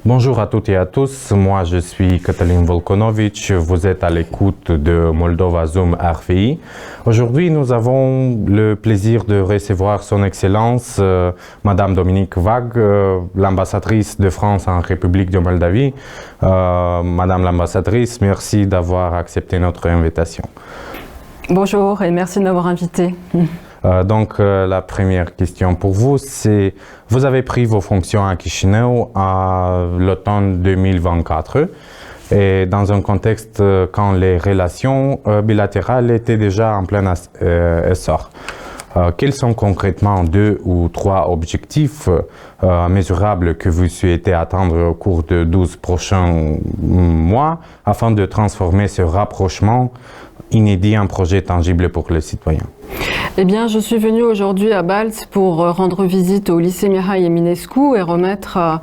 Bonjour à toutes et à tous, moi je suis Katalin Volkonovic, vous êtes à l'écoute de Moldova Zoom RFI. Aujourd'hui nous avons le plaisir de recevoir son Excellence Madame Dominique Vag, l'ambassadrice de France en République de Moldavie. Madame l'ambassadrice, merci d'avoir accepté notre invitation. Bonjour et merci de m'avoir invité. La première question pour vous, c'est vous avez pris vos fonctions à Chișinău à l'automne 2024 et dans un contexte quand les relations bilatérales étaient déjà en plein essor. Quels sont concrètement 2 ou 3 objectifs mesurables que vous souhaitez atteindre au cours de 12 prochains mois afin de transformer ce rapprochement inédit en projet tangible pour les citoyens? Eh bien, je suis venue aujourd'hui à Balți pour rendre visite au lycée Mihai Eminescu et remettre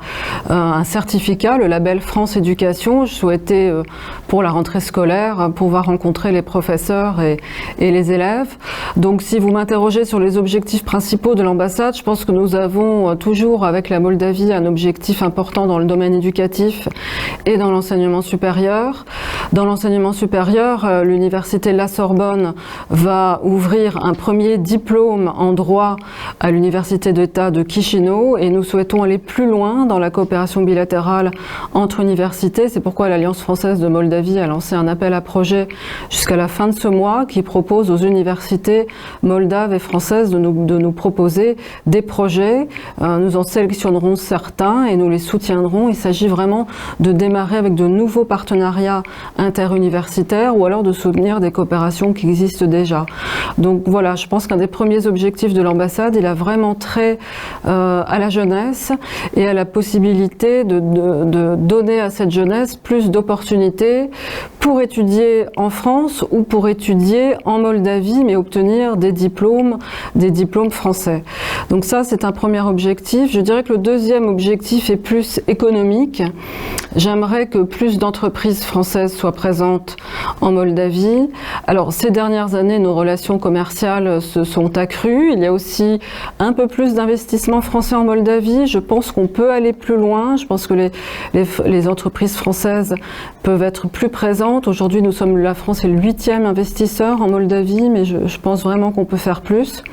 un certificat, le label France Éducation. Je souhaitais, pour la rentrée scolaire, pouvoir rencontrer les professeurs et les élèves. Donc, si vous m'interrogez sur les objectifs principaux de l'ambassade, je pense que nous avons toujours, avec la Moldavie, un objectif important dans le domaine éducatif et dans l'enseignement supérieur. Dans l'enseignement supérieur, l'université La Sorbonne va ouvrir un premier diplôme en droit à l'université d'État de Chișinău et nous souhaitons aller plus loin dans la coopération bilatérale entre universités. C'est pourquoi l'Alliance française de Moldavie a lancé un appel à projet jusqu'à la fin de ce mois qui propose aux universités moldaves et françaises de nous proposer des projets. Nous en sélectionnerons certains et nous les soutiendrons. Il s'agit vraiment de démarrer avec de nouveaux partenariats interuniversitaires ou alors de soutenir des coopérations qui existent déjà. Donc voilà, je pense qu'un des premiers objectifs de l'ambassade, il a vraiment trait à la jeunesse et à la possibilité de donner à cette jeunesse plus d'opportunités pour étudier en France ou pour étudier en Moldavie, mais obtenir des diplômes français. Donc ça, c'est un premier objectif. Je dirais que le deuxième objectif est plus économique. J'aimerais que plus d'entreprises françaises soient présentes en Moldavie. Alors, ces dernières années, nos relations commerciales se sont accrues. Il y a aussi un peu plus d'investissements français en Moldavie. Je pense qu'on peut aller plus loin. Je pense que les entreprises françaises peuvent être plus présentes. Aujourd'hui, la France est le 8e investisseur en Moldavie, mais je pense vraiment qu'on peut faire plus.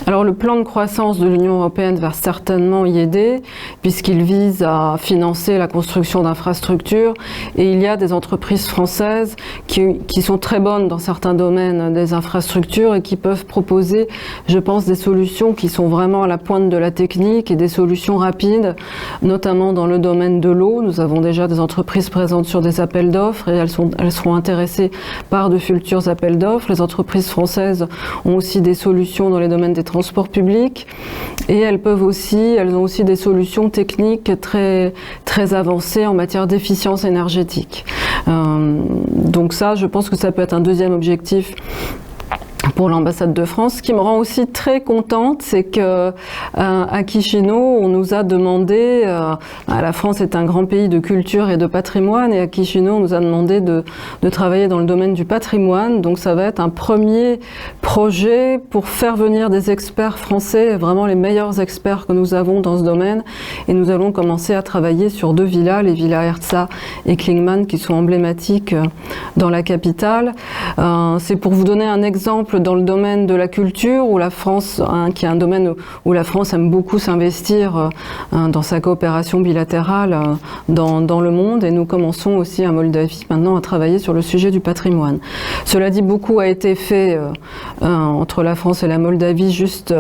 Alors, le plan de croissance de l'Union européenne va certainement y aider, puisqu'il vise à financer la construction d'infrastructures. Et il y a des entreprises françaises qui sont très bonnes dans certains domaines des infrastructures et qui peuvent proposer, je pense, des solutions qui sont vraiment à la pointe de la technique et des solutions rapides, notamment dans le domaine de l'eau. Nous avons déjà des entreprises présentes sur des appels d'offres et elles seront intéressées par de futurs appels d'offres. Les entreprises françaises ont aussi des solutions dans les domaines des transports publics et elles ont aussi des solutions techniques très, très avancées en matière d'efficience énergétique. Donc ça, je pense que ça peut être un deuxième objectif pour l'ambassade de France. Ce qui me rend aussi très contente, c'est que à Chișinău, on nous a demandé, la France est un grand pays de culture et de patrimoine, et à Chișinău, on nous a demandé de travailler dans le domaine du patrimoine. Donc ça va être un premier projet pour faire venir des experts français, vraiment les meilleurs experts que nous avons dans ce domaine, et nous allons commencer à travailler sur 2 villas, les villas Herța et Klingman, qui sont emblématiques dans la capitale. C'est pour vous donner un exemple dans le domaine de la culture, où la France, qui est un domaine où la France aime beaucoup s'investir dans sa coopération bilatérale dans le monde, et nous commençons aussi à Moldavie maintenant à travailler sur le sujet du patrimoine. Cela dit, beaucoup a été fait entre la France et la Moldavie juste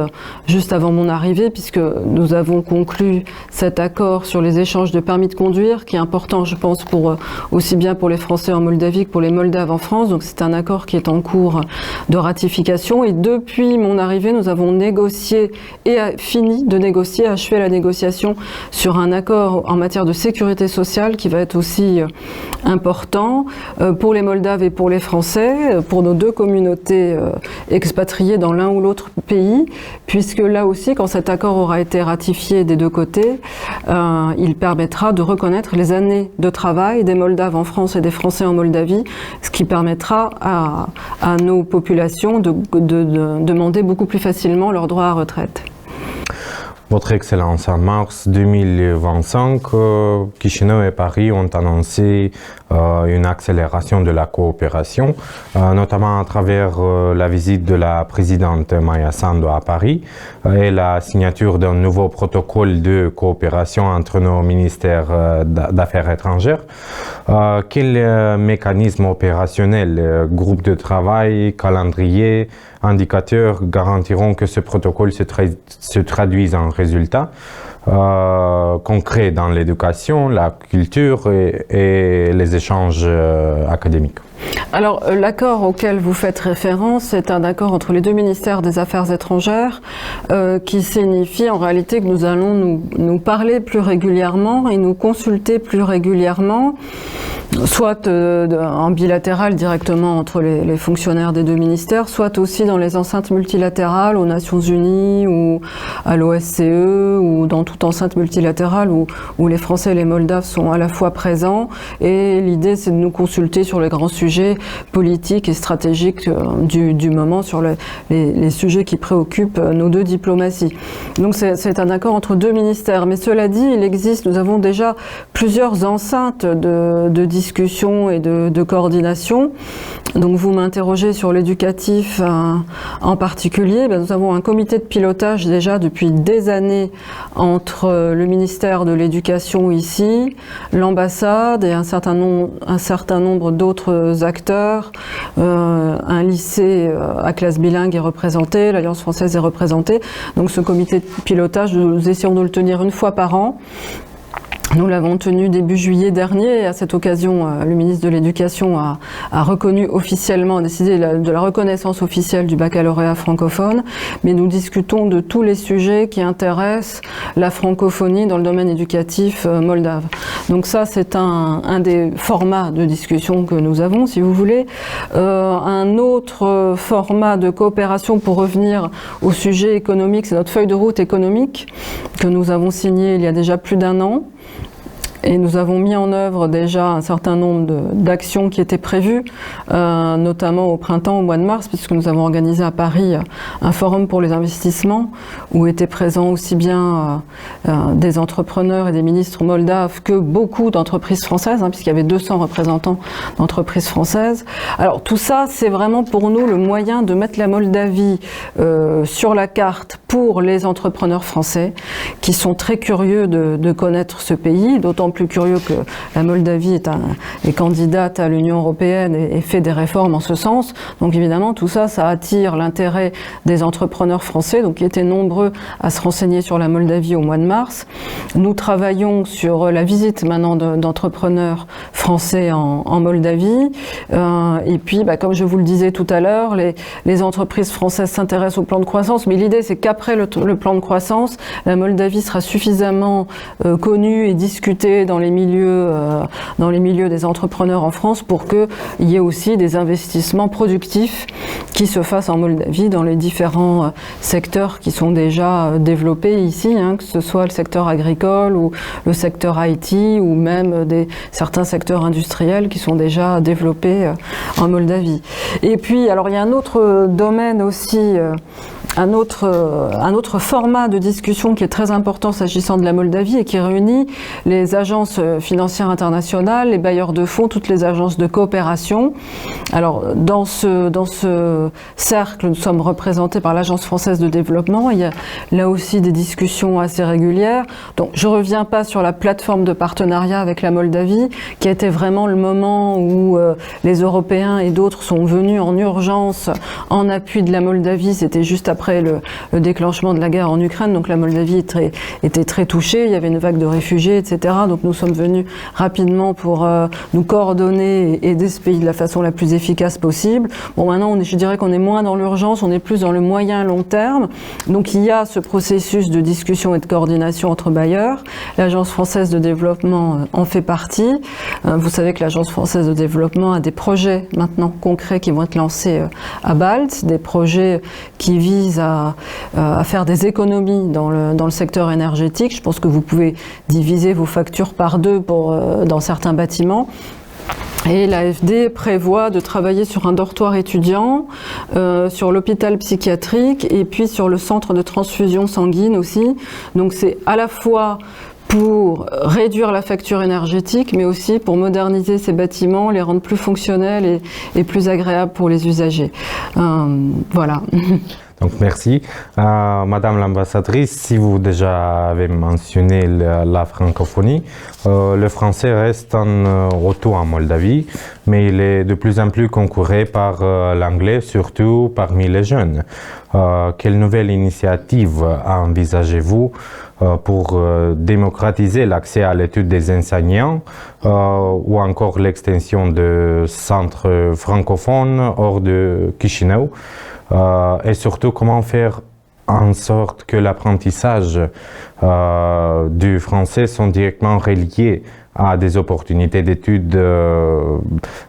avant mon arrivée, puisque nous avons conclu cet accord sur les échanges de permis de conduire, qui est important, je pense, aussi bien pour les Français en Moldavie que pour les Moldaves en France. Donc c'est un accord qui est en cours de ratification. Et depuis mon arrivée, nous avons négocié et fini de négocier, achevé la négociation sur un accord en matière de sécurité sociale qui va être aussi important pour les Moldaves et pour les Français, pour nos 2 communautés expatriées dans l'un ou l'autre pays, puisque là aussi, quand cet accord aura été ratifié des 2 côtés, il permettra de reconnaître les années de travail des Moldaves en France et des Français en Moldavie, ce qui permettra à nos populations de demander beaucoup plus facilement leur droit à retraite. Votre Excellence, en mars 2025, Chisinau et Paris ont annoncé une accélération de la coopération, notamment à travers la visite de la présidente Maia Sandu à Paris et la signature d'un nouveau protocole de coopération entre nos ministères d'Affaires étrangères. Quels mécanismes opérationnels, groupes de travail, calendrier, indicateurs garantiront que ce protocole se traduise en résultats concrets dans l'éducation, la culture et les échanges académiques? Alors, l'accord auquel vous faites référence est un accord entre les deux ministères des Affaires étrangères qui signifie en réalité que nous allons nous parler plus régulièrement et nous consulter plus régulièrement, soit en bilatéral directement entre les fonctionnaires des deux ministères, soit aussi dans les enceintes multilatérales aux Nations Unies ou à l'OSCE ou dans toute enceinte multilatérale où les Français et les Moldaves sont à la fois présents. Et l'idée, c'est de nous consulter sur les grands sujets politiques et stratégiques du moment, sur les sujets qui préoccupent nos deux diplomaties. Donc c'est un accord entre deux ministères. Mais cela dit, il existe, nous avons déjà plusieurs enceintes de discussion et de coordination. Donc vous m'interrogez sur l'éducatif en particulier. Nous avons un comité de pilotage déjà depuis des années entre le ministère de l'Éducation ici, l'ambassade et un certain nombre d'autres acteurs. Un lycée à classe bilingue est représenté, l'Alliance française est représentée. Donc ce comité de pilotage, nous essayons de le tenir une fois par an. Nous l'avons tenu début juillet dernier et à cette occasion, le ministre de l'Éducation a reconnu officiellement, décidé de la reconnaissance officielle du baccalauréat francophone, mais nous discutons de tous les sujets qui intéressent la francophonie dans le domaine éducatif moldave. Donc ça, c'est un des formats de discussion que nous avons, si vous voulez. Un autre format de coopération pour revenir au sujet économique, c'est notre feuille de route économique que nous avons signée il y a déjà plus d'un an. Et nous avons mis en œuvre déjà un certain nombre d'actions qui étaient prévues, notamment au printemps, au mois de mars, puisque nous avons organisé à Paris un forum pour les investissements, où étaient présents aussi bien des entrepreneurs et des ministres moldaves que beaucoup d'entreprises françaises, puisqu'il y avait 200 représentants d'entreprises françaises. Alors tout ça, c'est vraiment pour nous le moyen de mettre la Moldavie sur la carte pour les entrepreneurs français, qui sont très curieux de connaître ce pays, d'autant plus curieux que la Moldavie est candidate à l'Union européenne et fait des réformes en ce sens. Donc évidemment, tout ça, ça attire l'intérêt des entrepreneurs français, donc qui étaient nombreux à se renseigner sur la Moldavie au mois de mars. Nous travaillons sur la visite maintenant d'entrepreneurs français en Moldavie. Et puis, comme je vous le disais tout à l'heure, les entreprises françaises s'intéressent au plan de croissance, mais l'idée, c'est qu'après le plan de croissance, la Moldavie sera suffisamment connue et discutée dans les milieux des entrepreneurs en France pour qu'il y ait aussi des investissements productifs qui se fassent en Moldavie dans les différents secteurs qui sont déjà développés ici, que ce soit le secteur agricole ou le secteur IT ou même certains secteurs industriels qui sont déjà développés en Moldavie. Et puis, alors il y a un autre domaine aussi, un autre format de discussion qui est très important s'agissant de la Moldavie et qui réunit les agences financières internationales, les bailleurs de fonds, toutes les agences de coopération. Alors, dans ce cercle, nous sommes représentés par l'Agence française de développement. Il y a là aussi des discussions assez régulières. Donc, je ne reviens pas sur la plateforme de partenariat avec la Moldavie, qui a été vraiment le moment où les Européens et d'autres sont venus en urgence en appui de la Moldavie. C'était juste après le déclenchement de la guerre en Ukraine. Donc, la Moldavie était très touchée. Il y avait une vague de réfugiés, etc. Donc nous sommes venus rapidement pour nous coordonner et aider ce pays de la façon la plus efficace possible. Bon, maintenant, je dirais qu'on est moins dans l'urgence, on est plus dans le moyen long terme. Donc il y a ce processus de discussion et de coordination entre bailleurs. L'Agence française de développement en fait partie. Vous savez que l'Agence française de développement a des projets maintenant concrets qui vont être lancés à Baltes, des projets qui visent à faire des économies dans le secteur énergétique. Je pense que vous pouvez diviser vos factures par deux dans certains bâtiments. Et l'AFD prévoit de travailler sur un dortoir étudiant, sur l'hôpital psychiatrique et puis sur le centre de transfusion sanguine aussi. Donc c'est à la fois pour réduire la facture énergétique, mais aussi pour moderniser ces bâtiments, les rendre plus fonctionnels et plus agréables pour les usagers. Voilà. Donc merci. Madame l'ambassadrice, si vous déjà avez mentionné la francophonie, le français reste un retour en Moldavie, mais il est de plus en plus concouru par l'anglais, surtout parmi les jeunes. Quelle nouvelle initiative envisagez-vous pour démocratiser l'accès à l'étude des enseignants ou encore l'extension de centres francophones hors de Chisinau? Et surtout, comment faire en sorte que l'apprentissage du français sont directement reliés à des opportunités d'études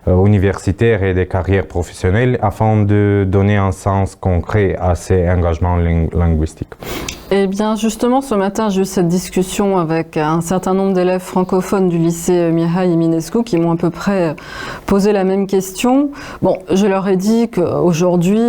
universitaires et des carrières professionnelles afin de donner un sens concret à ces engagements linguistiques. Eh bien, justement, ce matin, j'ai eu cette discussion avec un certain nombre d'élèves francophones du lycée Mihai Eminescu qui m'ont à peu près posé la même question. Bon, je leur ai dit qu'aujourd'hui,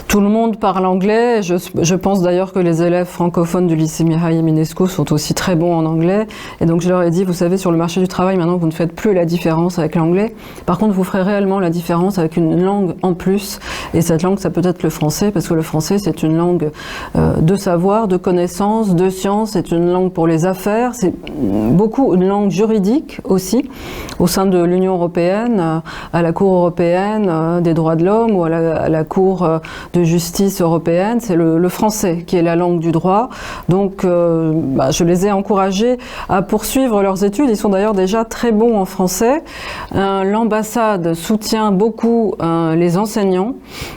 tout le monde parle anglais. Je pense d'ailleurs que les élèves francophones du lycée Mihai Eminescu sont aussi très bons en anglais. Et donc, je leur ai dit, vous savez, sur le marché du travail, maintenant, vous ne faites plus la différence avec l'anglais. Par contre, vous ferez réellement la différence avec une langue en plus. Et cette langue, ça peut être le français, parce que le français, c'est une langue de savoir, de connaissances, de sciences, c'est une langue pour les affaires, c'est beaucoup une langue juridique aussi, au sein de l'Union européenne, à la Cour européenne des droits de l'homme ou à la Cour de justice européenne, c'est le français qui est la langue du droit. Donc je les ai encouragés à poursuivre leurs études, ils sont d'ailleurs déjà très bons en français. L'ambassade soutient beaucoup les enseignants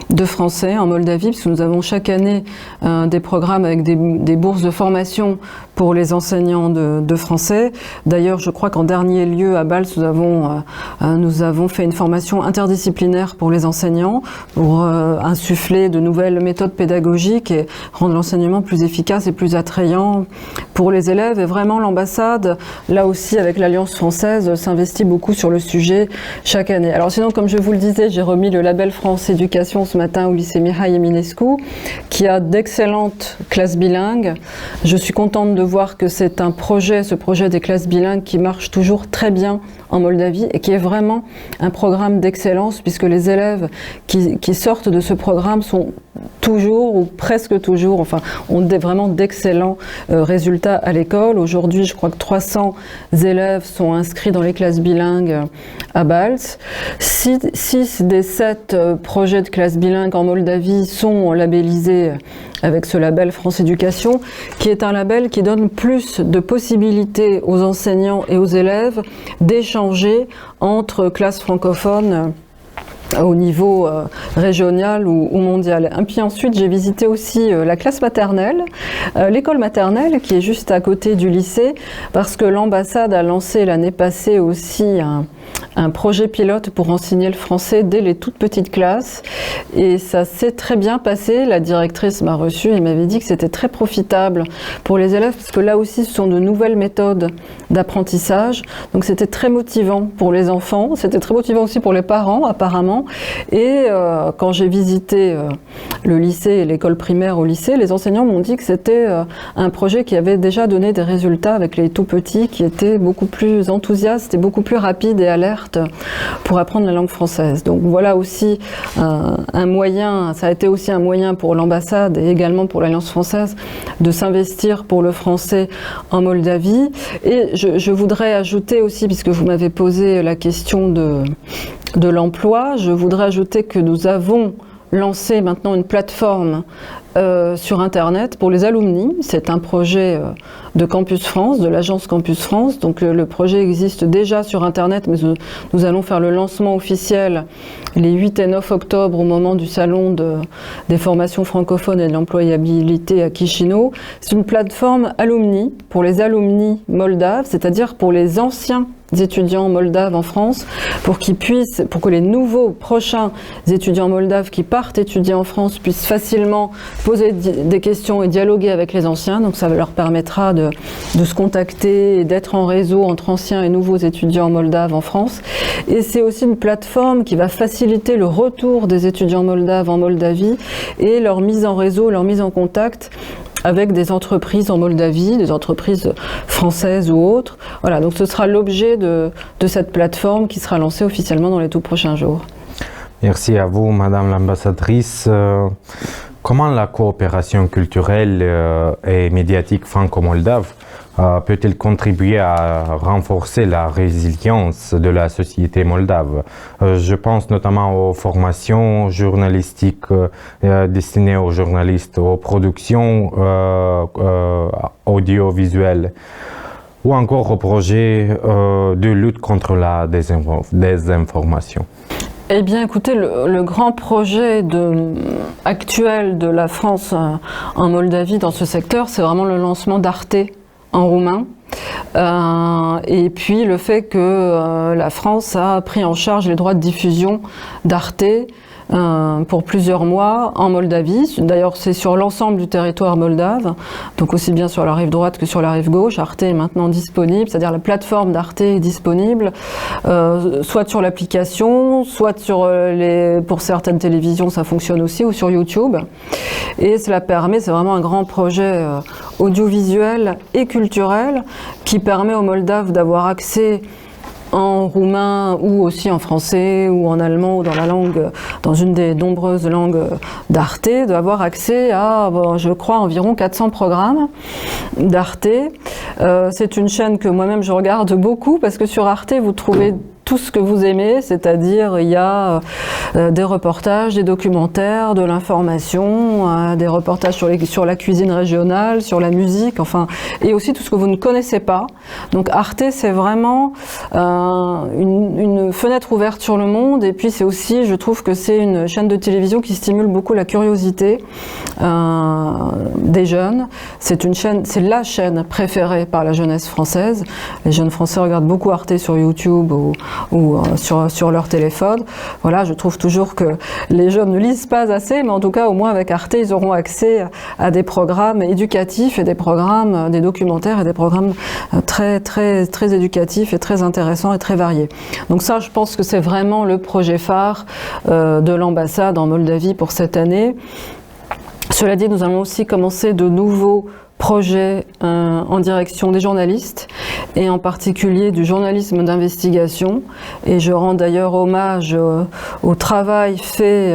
de français en Moldavie, puisque nous avons chaque année des programmes avec des bourses de formation pour les enseignants de français. D'ailleurs, je crois qu'en dernier lieu, à Balz, nous avons fait une formation interdisciplinaire pour les enseignants, pour insuffler de nouvelles méthodes pédagogiques et rendre l'enseignement plus efficace et plus attrayant pour les élèves. Et vraiment, l'ambassade, là aussi, avec l'Alliance française, s'investit beaucoup sur le sujet chaque année. Alors sinon, comme je vous le disais, j'ai remis le label France Éducation ce matin au lycée Mihai Eminescu, qui a d'excellentes classes bilingues. Je suis contente de voir que c'est un projet, ce projet des classes bilingues, qui marche toujours très bien en Moldavie et qui est vraiment un programme d'excellence, puisque les élèves qui sortent de ce programme sont toujours ou presque toujours, enfin, ont vraiment d'excellents résultats à l'école. Aujourd'hui, je crois que 300 élèves sont inscrits dans les classes bilingues à Balz. 6 des 7 projets de classes bilingues en Moldavie sont labellisés avec ce label France Éducation, qui est un label qui donne plus de possibilités aux enseignants et aux élèves d'échanger entre classes francophones au niveau régional ou mondial. Et puis ensuite, j'ai visité aussi la classe maternelle, l'école maternelle qui est juste à côté du lycée, parce que l'ambassade a lancé l'année passée aussi un projet pilote pour enseigner le français dès les toutes petites classes, et ça s'est très bien passé. La directrice m'a reçue et m'avait dit que c'était très profitable pour les élèves, parce que là aussi ce sont de nouvelles méthodes d'apprentissage, donc c'était très motivant pour les enfants, c'était très motivant aussi pour les parents apparemment. Et quand j'ai visité le lycée et l'école primaire au lycée, les enseignants m'ont dit que c'était un projet qui avait déjà donné des résultats avec les tout petits, qui étaient beaucoup plus enthousiastes et beaucoup plus rapides et alertes pour apprendre la langue française. Donc voilà aussi un moyen, ça a été aussi un moyen pour l'ambassade et également pour l'Alliance française de s'investir pour le français en Moldavie. Et je voudrais ajouter aussi, puisque vous m'avez posé la question de l'emploi, je voudrais ajouter que nous avons lancé maintenant une plateforme sur Internet pour les alumni. C'est un projet de Campus France, de l'agence Campus France. Donc le projet existe déjà sur Internet, mais nous allons faire le lancement officiel les 8 et 9 octobre au moment du salon des formations francophones et de l'employabilité à Chisinau. C'est une plateforme alumni pour les alumni moldaves, c'est-à-dire pour les anciens étudiants moldaves en France pour que les nouveaux prochains étudiants moldaves qui partent étudier en France puissent facilement poser des questions et dialoguer avec les anciens. Donc ça leur permettra de se contacter et d'être en réseau entre anciens et nouveaux étudiants moldaves en France. Et c'est aussi une plateforme qui va faciliter le retour des étudiants moldaves en Moldavie et leur mise en réseau, leur mise en contact avec des entreprises en Moldavie, des entreprises françaises ou autres. Voilà, donc ce sera l'objet de cette plateforme qui sera lancée officiellement dans les tout prochains jours. Merci à vous, Madame l'ambassadrice. Comment la coopération culturelle et médiatique franco-moldave peut-elle contribuer à renforcer la résilience de la société moldave? Je pense notamment aux formations journalistiques destinées aux journalistes, aux productions audiovisuelles ou encore aux projets de lutte contre la désinformation. Eh bien, écoutez, le grand projet actuel de la France en Moldavie dans ce secteur, c'est vraiment le lancement d'Arte en roumain. Et puis le fait que la France a pris en charge les droits de diffusion d'Arte pour plusieurs mois en Moldavie. D'ailleurs, c'est sur l'ensemble du territoire moldave, donc aussi bien sur la rive droite que sur la rive gauche. Arte est maintenant disponible, c'est-à-dire la plateforme d'Arte est disponible, soit sur l'application, soit pour certaines télévisions, ça fonctionne aussi, ou sur YouTube. Et cela permet, c'est vraiment un grand projet audiovisuel et culturel qui permet aux Moldaves d'avoir accès en roumain ou aussi en français ou en allemand ou dans une des nombreuses langues d'Arte, d'avoir accès à, je crois, environ 400 programmes d'Arte. C'est une chaîne que moi-même je regarde beaucoup parce que sur Arte vous trouvez tout ce que vous aimez, c'est-à-dire il y a des reportages, des documentaires, de l'information, des reportages sur la cuisine régionale, sur la musique, enfin, et aussi tout ce que vous ne connaissez pas. Donc Arte, c'est vraiment une fenêtre ouverte sur le monde, et puis c'est aussi, je trouve que c'est une chaîne de télévision qui stimule beaucoup la curiosité des jeunes. C'est la chaîne préférée par la jeunesse française. Les jeunes Français regardent beaucoup Arte sur YouTube ou sur leur téléphone. Voilà, je trouve toujours que les jeunes ne lisent pas assez, mais en tout cas, au moins avec Arte, ils auront accès à des programmes éducatifs et des documentaires et des programmes très, très, très éducatifs et très intéressants et très variés. Donc ça, je pense que c'est vraiment le projet phare de l'ambassade en Moldavie pour cette année. Cela dit, nous allons aussi commencer de nouveaux projets en direction des journalistes et en particulier du journalisme d'investigation, et je rends d'ailleurs hommage au travail fait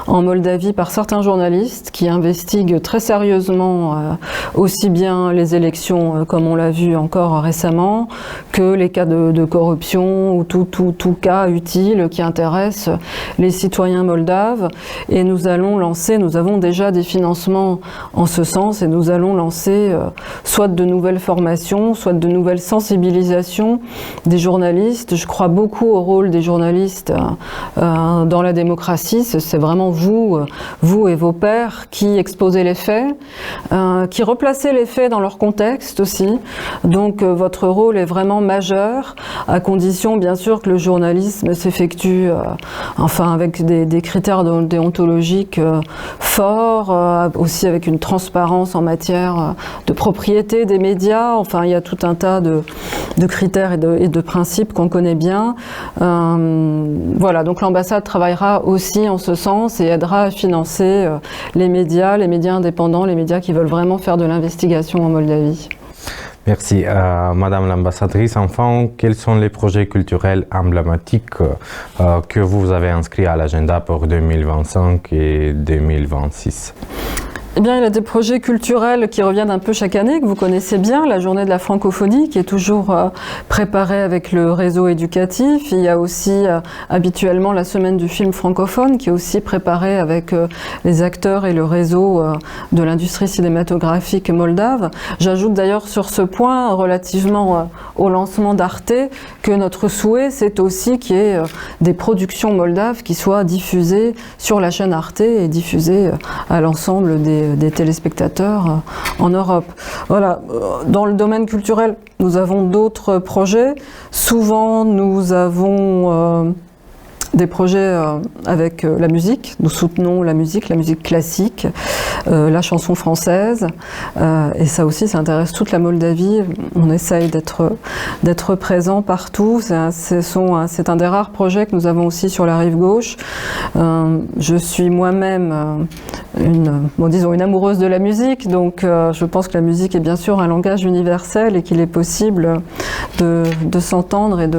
en Moldavie par certains journalistes qui investiguent très sérieusement aussi bien les élections comme on l'a vu encore récemment que les cas de corruption ou tout cas utile qui intéresse les citoyens moldaves, et nous avons déjà des financements en ce sens, et nous allons lancer soit de nouvelles formations, soit de nouvelles sensibilisations des journalistes. Je crois beaucoup au rôle des journalistes dans la démocratie. C'est vraiment vous et vos pairs qui exposez les faits, qui replacez les faits dans leur contexte aussi. Donc votre rôle est vraiment majeur, à condition bien sûr que le journalisme s'effectue avec des critères déontologiques forts, aussi avec une transparence en matière de propriété des médias. Enfin, il y a tout un tas de critères et de principes qu'on connaît bien. Voilà, donc l'ambassade travaillera aussi en ce sens et aidera à financer les médias indépendants, les médias qui veulent vraiment faire de l'investigation en Moldavie. Merci. Madame l'ambassadrice, enfin, quels sont les projets culturels emblématiques que vous avez inscrits à l'agenda pour 2025 et 2026? Eh bien, il y a des projets culturels qui reviennent un peu chaque année, que vous connaissez bien. La journée de la francophonie, qui est toujours préparée avec le réseau éducatif. Il y a aussi habituellement la semaine du film francophone, qui est aussi préparée avec les acteurs et le réseau de l'industrie cinématographique moldave. J'ajoute d'ailleurs sur ce point, relativement au lancement d'Arte, que notre souhait, c'est aussi qu'il y ait des productions moldaves qui soient diffusées sur la chaîne Arte et diffusées à l'ensemble des des téléspectateurs en Europe. Voilà. Dans le domaine culturel, nous avons d'autres projets. Souvent, nous avons des projets avec la musique. Nous soutenons la musique classique, la chanson française. Et ça aussi, ça intéresse toute la Moldavie. On essaye d'être présent partout. C'est un des rares projets que nous avons aussi sur la rive gauche. Je suis moi-même une amoureuse de la musique, donc je pense que la musique est bien sûr un langage universel et qu'il est possible de s'entendre et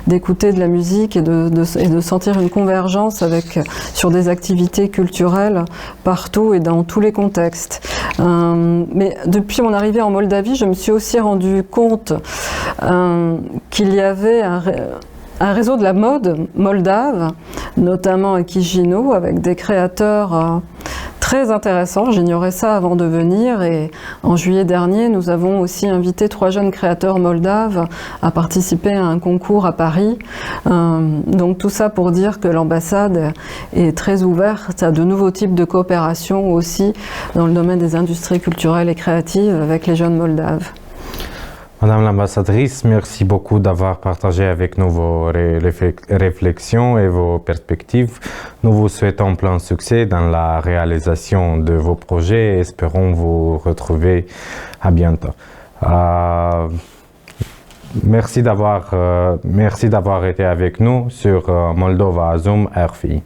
d'écouter de la musique et de sentir une convergence sur des activités culturelles partout et dans tous les contextes. Mais depuis mon arrivée en Moldavie, je me suis aussi rendu compte qu'il y avait un réseau de la mode moldave, notamment à Chișinău, avec des créateurs très intéressants. J'ignorais ça avant de venir, et en juillet dernier, nous avons aussi invité 3 jeunes créateurs moldaves à participer à un concours à Paris. Donc tout ça pour dire que l'ambassade est très ouverte à de nouveaux types de coopération aussi dans le domaine des industries culturelles et créatives avec les jeunes moldaves. Madame l'ambassadrice, merci beaucoup d'avoir partagé avec nous vos réflexions et vos perspectives. Nous vous souhaitons plein succès dans la réalisation de vos projets et espérons vous retrouver à bientôt. Merci d'avoir été avec nous sur Moldova Zoom RFI.